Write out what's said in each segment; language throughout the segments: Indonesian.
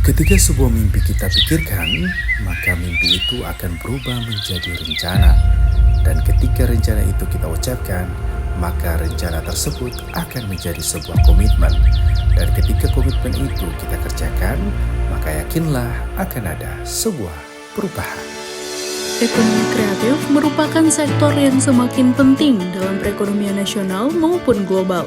Ketika sebuah mimpi kita pikirkan, maka mimpi itu akan berubah menjadi rencana. Dan ketika rencana itu kita ucapkan, maka rencana tersebut akan menjadi sebuah komitmen. Dan ketika komitmen itu kita kerjakan, maka yakinlah akan ada sebuah perubahan. Ekonomi kreatif merupakan sektor yang semakin penting dalam perekonomian nasional maupun global.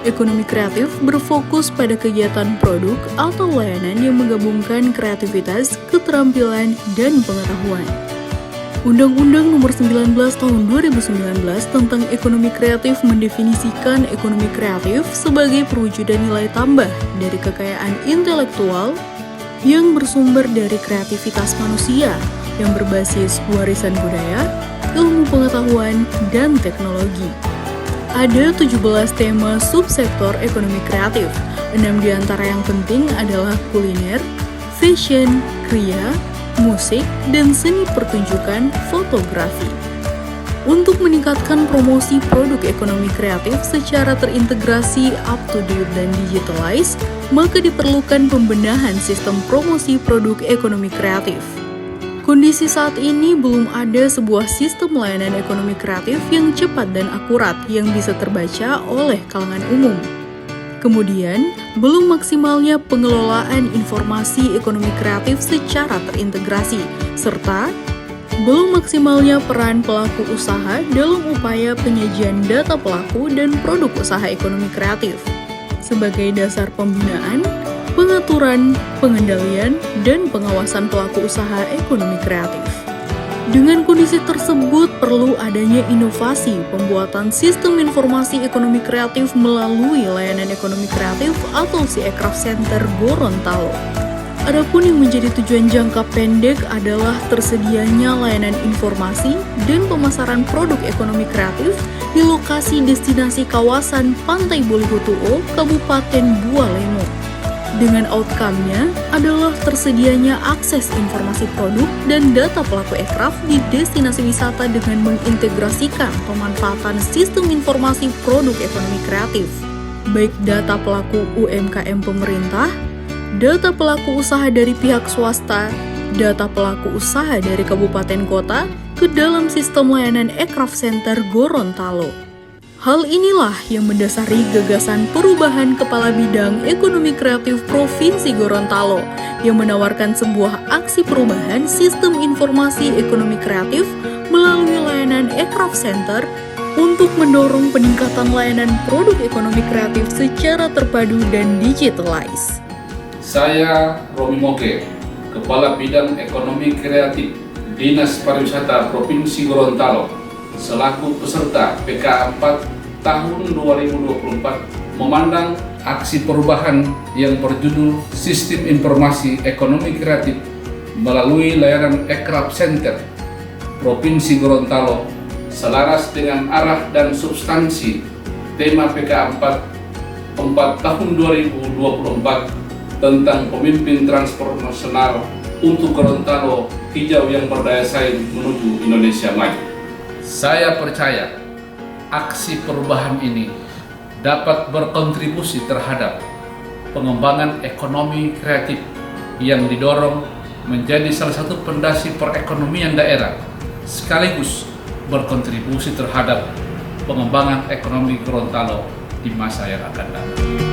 Ekonomi kreatif berfokus pada kegiatan produk atau layanan yang menggabungkan kreativitas, keterampilan, dan pengetahuan. Undang-Undang Nomor 19 Tahun 2019 tentang Ekonomi Kreatif mendefinisikan ekonomi kreatif sebagai perwujudan nilai tambah dari kekayaan intelektual yang bersumber dari kreativitas manusia yang berbasis warisan budaya, ilmu pengetahuan, dan teknologi. Ada 17 tema subsektor ekonomi kreatif. 6 di antara yang penting adalah kuliner, fashion, kriya, musik, dan seni pertunjukan fotografi. Untuk meningkatkan promosi produk ekonomi kreatif secara terintegrasi, up-to-date, dan digitalized, maka diperlukan pembenahan sistem promosi produk ekonomi kreatif. Kondisi saat ini belum ada sebuah sistem layanan ekonomi kreatif yang cepat dan akurat yang bisa terbaca oleh kalangan umum. Kemudian, belum maksimalnya pengelolaan informasi ekonomi kreatif secara terintegrasi, serta belum maksimalnya peran pelaku usaha dalam upaya penyajian data pelaku dan produk usaha ekonomi kreatif sebagai dasar pembinaan, pengaturan, pengendalian, dan pengawasan pelaku usaha ekonomi kreatif. Dengan kondisi tersebut, perlu adanya inovasi pembuatan sistem informasi ekonomi kreatif melalui layanan ekonomi kreatif atau si Aircraft Center Gorontalo. Adapun yang menjadi tujuan jangka pendek adalah tersedianya layanan informasi dan pemasaran produk ekonomi kreatif di lokasi destinasi kawasan Pantai Bolihutuo, Kabupaten Bualemo. Dengan outcome-nya adalah tersedianya akses informasi produk dan data pelaku aircraft di destinasi wisata dengan mengintegrasikan pemanfaatan sistem informasi produk ekonomi kreatif, baik data pelaku UMKM pemerintah, data pelaku usaha dari pihak swasta, data pelaku usaha dari kabupaten kota ke dalam sistem layanan Aircraft Center Gorontalo. Hal inilah yang mendasari gagasan perubahan Kepala Bidang Ekonomi Kreatif Provinsi Gorontalo yang menawarkan sebuah aksi perubahan sistem informasi ekonomi kreatif melalui layanan Aircraft Center untuk mendorong peningkatan layanan produk ekonomi kreatif secara terpadu dan digitalized. Saya Romi Moge, Kepala Bidang Ekonomi Kreatif Dinas Pariwisata Provinsi Gorontalo, selaku peserta PK 4 tahun 2024 memandang aksi perubahan yang berjudul Sistem Informasi Ekonomi Kreatif melalui layanan Aircraft Center Provinsi Gorontalo selaras dengan arah dan substansi tema PK 4 tahun 2024 tentang pemimpin transformasional untuk Gorontalo hijau yang berdaya saing menuju Indonesia maju. Saya percaya aksi perubahan ini dapat berkontribusi terhadap pengembangan ekonomi kreatif yang didorong menjadi salah satu pondasi perekonomian daerah, sekaligus berkontribusi terhadap pengembangan ekonomi Gorontalo di masa yang akan datang.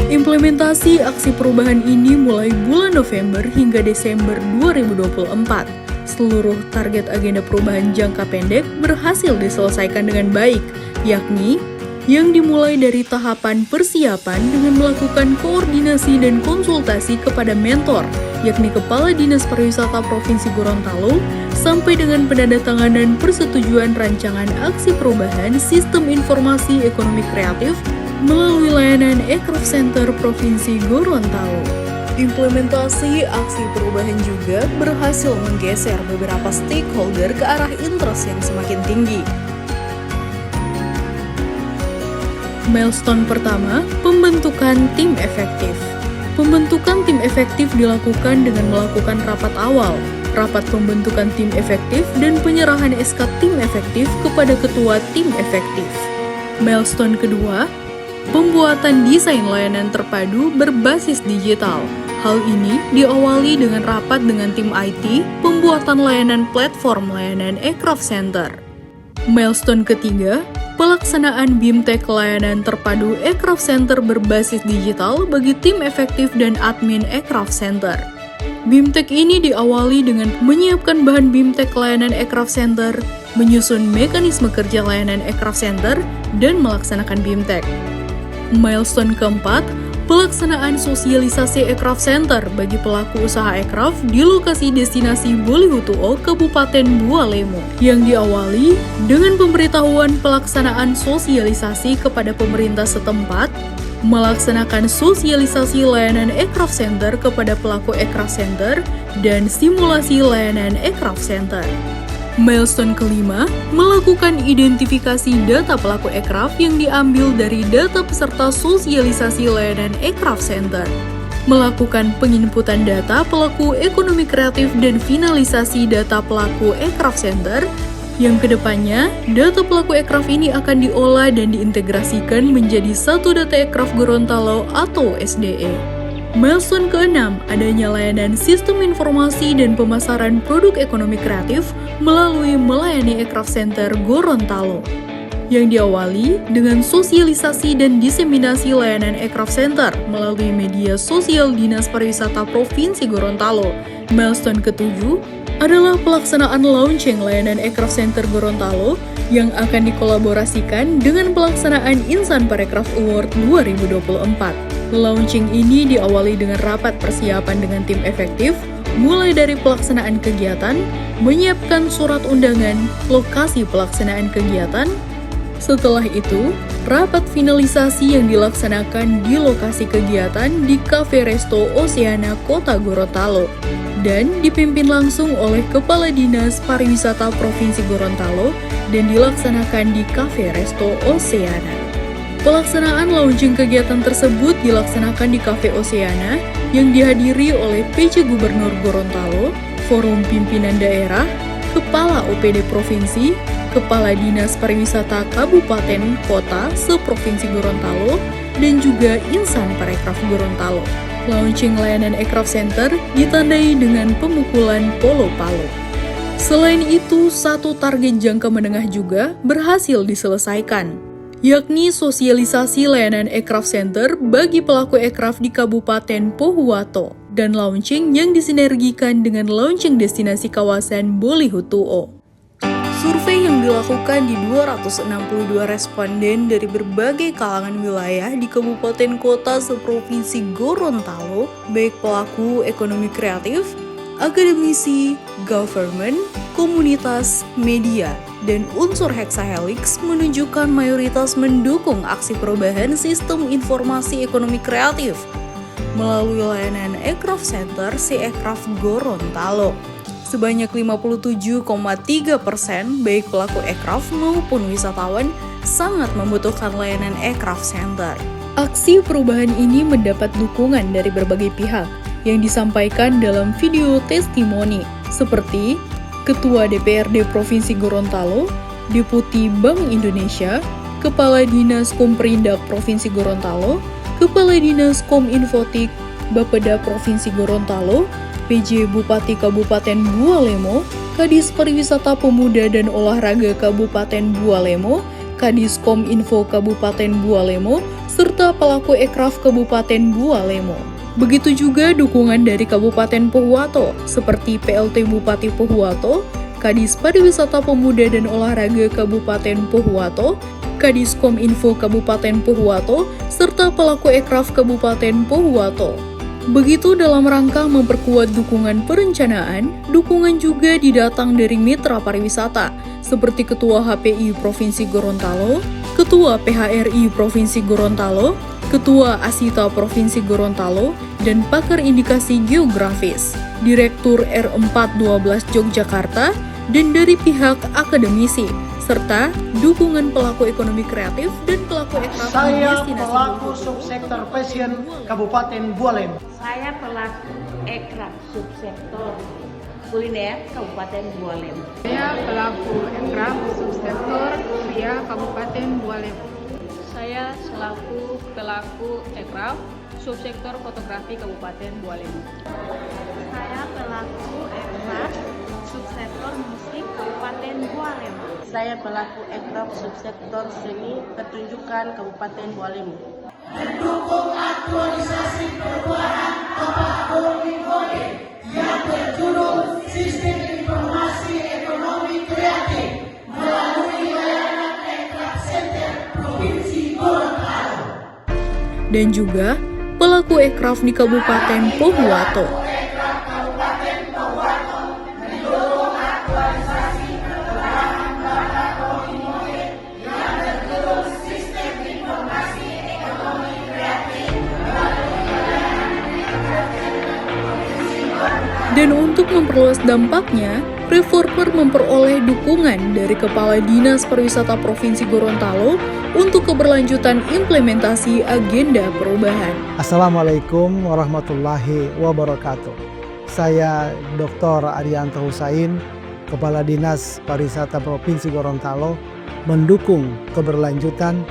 Implementasi aksi perubahan ini mulai bulan November hingga Desember 2024. Seluruh target agenda perubahan jangka pendek berhasil diselesaikan dengan baik, yakni yang dimulai dari tahapan persiapan dengan melakukan koordinasi dan konsultasi kepada mentor, yakni Kepala Dinas Pariwisata Provinsi Gorontalo, sampai dengan penandatanganan persetujuan rancangan aksi perubahan sistem informasi ekonomi kreatif melalui layanan Aircraft Center Provinsi Gorontalo. Implementasi aksi perubahan juga berhasil menggeser beberapa stakeholder ke arah interest yang semakin tinggi. Milestone pertama, pembentukan tim efektif. Pembentukan tim efektif dilakukan dengan melakukan rapat awal, rapat pembentukan tim efektif, dan penyerahan SK tim efektif kepada ketua tim efektif. Milestone kedua, pembuatan desain layanan terpadu berbasis digital. Hal ini diawali dengan rapat dengan tim IT, pembuatan layanan platform layanan Aircraft Center. Milestone ketiga, pelaksanaan BIMTEK layanan terpadu Aircraft Center berbasis digital bagi tim efektif dan admin Aircraft Center. BIMTEK ini diawali dengan menyiapkan bahan BIMTEK layanan Aircraft Center, menyusun mekanisme kerja layanan Aircraft Center, dan melaksanakan BIMTEK. Milestone keempat, pelaksanaan sosialisasi Aircraft Center bagi pelaku usaha aircraft di lokasi destinasi Bolihutuo, Kabupaten Bualemo, yang diawali dengan pemberitahuan pelaksanaan sosialisasi kepada pemerintah setempat, melaksanakan sosialisasi layanan Aircraft Center kepada pelaku Aircraft Center, dan simulasi layanan Aircraft Center. Milestone kelima, melakukan identifikasi data pelaku aircraft yang diambil dari data peserta sosialisasi layanan Aircraft Center. Melakukan penginputan data pelaku ekonomi kreatif dan finalisasi data pelaku Aircraft Center, yang kedepannya, data pelaku aircraft ini akan diolah dan diintegrasikan menjadi satu data aircraft Gorontalo atau SDE. Milestone keenam, adanya layanan sistem informasi dan pemasaran produk ekonomi kreatif melalui melayani Aircraft Center Gorontalo, yang diawali dengan sosialisasi dan diseminasi layanan Aircraft Center melalui media sosial Dinas Pariwisata Provinsi Gorontalo. Milestone ketujuh adalah pelaksanaan launching layanan Aircraft Center Gorontalo yang akan dikolaborasikan dengan pelaksanaan Insan Parekraf Award 2024. Launching ini diawali dengan rapat persiapan dengan tim efektif, mulai dari pelaksanaan kegiatan, menyiapkan surat undangan, lokasi pelaksanaan kegiatan. Setelah itu, rapat finalisasi yang dilaksanakan di lokasi kegiatan di Cafe Resto Oceana Kota Gorontalo dan dipimpin langsung oleh Kepala Dinas Pariwisata Provinsi Gorontalo dan dilaksanakan di Cafe Resto Oceana. Pelaksanaan launching kegiatan tersebut dilaksanakan di Cafe Oceana yang dihadiri oleh PJ Gubernur Gorontalo, Forum Pimpinan Daerah, Kepala OPD Provinsi, Kepala Dinas Pariwisata Kabupaten Kota se-Provinsi Gorontalo, dan juga Insan Parekraf Gorontalo. Launching layanan Aircraft Center ditandai dengan pemukulan polo-palo. Selain itu, satu target jangka menengah juga berhasil diselesaikan, yakni sosialisasi layanan Aircraft Center bagi pelaku aircraft di Kabupaten Pohuwato dan launching yang disinergikan dengan launching destinasi kawasan Bolihutuo. Survei yang dilakukan di 262 responden dari berbagai kalangan wilayah di kabupaten kota seprovinsi Gorontalo, baik pelaku ekonomi kreatif, akademisi, government, komunitas, media, dan unsur hexahelix menunjukkan mayoritas mendukung aksi perubahan sistem informasi ekonomi kreatif melalui layanan Aircraft Center Aircraft Gorontalo. Sebanyak 57,3% baik pelaku aircraft maupun wisatawan sangat membutuhkan layanan Aircraft Center. Aksi perubahan ini mendapat dukungan dari berbagai pihak yang disampaikan dalam video testimoni seperti Ketua DPRD Provinsi Gorontalo, Deputi Bank Indonesia, Kepala Dinas Komperindak Provinsi Gorontalo, Kepala Dinas Kominfotik Bapeda Provinsi Gorontalo, PJ Bupati Kabupaten Bualemo, Kadis Pariwisata Pemuda dan Olahraga Kabupaten Bualemo, Kadis Kominfo Kabupaten Bualemo, serta pelaku aircraft Kabupaten Bualemo. Begitu juga dukungan dari Kabupaten Pohuwato, seperti PLT Bupati Pohuwato, Kadis Pariwisata Pemuda dan Olahraga Kabupaten Pohuwato, Kadis Kominfo Kabupaten Pohuwato, serta pelaku aircraft Kabupaten Pohuwato. Begitu dalam rangka memperkuat dukungan perencanaan, dukungan juga didatang dari mitra pariwisata, seperti Ketua HPI Provinsi Gorontalo, Ketua PHRI Provinsi Gorontalo, Ketua Asita Provinsi Gorontalo, dan pakar indikasi geografis, Direktur R412 Yogyakarta, dan dari pihak akademisi, serta dukungan pelaku ekonomi kreatif dan pelaku aircraft di Saya destinasi pelaku subsektor fashion Kabupaten Bualem. Saya pelaku aircraft subsektor kuliner Kabupaten Bualem. Saya pelaku aircraft subsektor Kria Kabupaten Bualem. Saya selaku pelaku ekraf subsektor fotografi Kabupaten Bualemu. Saya pelaku ekraf subsektor musik Kabupaten Bualemu. Saya pelaku ekraf subsektor seni pertunjukan Kabupaten Bualemu. Mendukung aktualisasi perubahan Bapak Romi Moge yang berjudul Sistem Informasi Ekonomi Kreatif melalui layanan Ekraf Center Provinsi Gorontalo. Dan juga pelaku ekraf di Kabupaten Pohuwato. Dan untuk memperluas dampaknya, Reformer memperoleh dukungan dari Kepala Dinas Pariwisata Provinsi Gorontalo untuk keberlanjutan implementasi agenda perubahan. Assalamualaikum warahmatullahi wabarakatuh. Saya Dr. Arianto Husain, Kepala Dinas Pariwisata Provinsi Gorontalo, mendukung keberlanjutan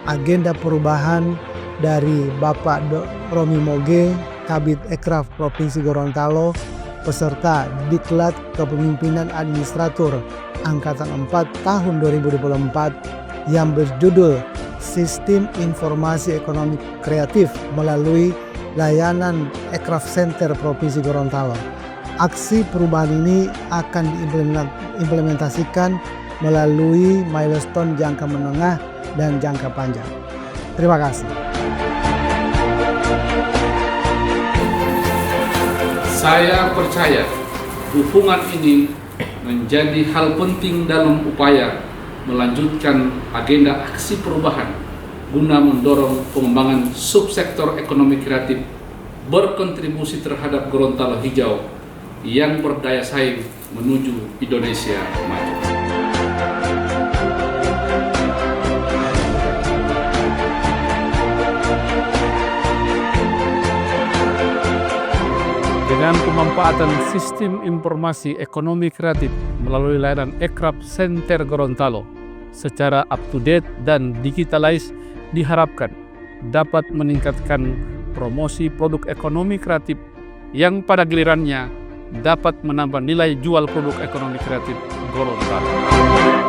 agenda perubahan dari Bapak Romi Moge, Kabid Ekraf Provinsi Gorontalo, peserta Diklat Kepemimpinan Administratur Angkatan 4 tahun 2024 yang berjudul Sistem Informasi Ekonomi Kreatif melalui layanan Ekraf Center Provinsi Gorontalo. Aksi perubahan ini akan diimplementasikan melalui milestone jangka menengah dan jangka panjang. Terima kasih. Saya percaya dukungan ini menjadi hal penting dalam upaya melanjutkan agenda aksi perubahan guna mendorong pengembangan subsektor ekonomi kreatif berkontribusi terhadap Gorontalo hijau yang berdaya saing menuju Indonesia maju. Dengan pemanfaatan sistem informasi ekonomi kreatif melalui layanan Ekraf Center Gorontalo secara up-to-date dan digitalized diharapkan dapat meningkatkan promosi produk ekonomi kreatif yang pada gilirannya dapat menambah nilai jual produk ekonomi kreatif Gorontalo.